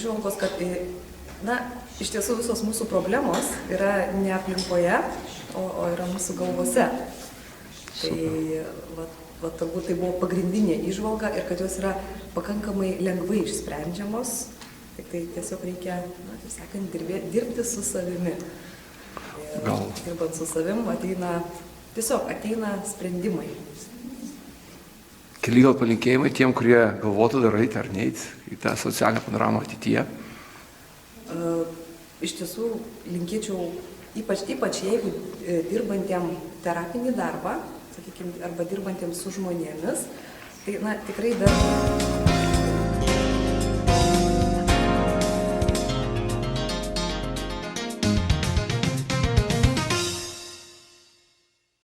įžvalgos, kad, na, iš tiesų visos mūsų problemos yra ne aplinkoje, o yra mūsų galvose. Tai va, turbūt tai buvo pagrindinė įžvalga ir kad jos yra pakankamai lengvai išsprendžiamos, tik tai tiesiog reikia, na, taip sakant, dirbti su savimi. Ir dirbant su savim ateina sprendimai. Keli gal palinkėjimai tiem, kurie galvotų dar eiti ar neiti į tą socialinę panoramą ateityje? Iš tiesų linkėčiau, ypač jeigu dirbantiem terapinį darbą, sakykime, arba dirbantiem su žmonėmis, tai, na, tikrai dar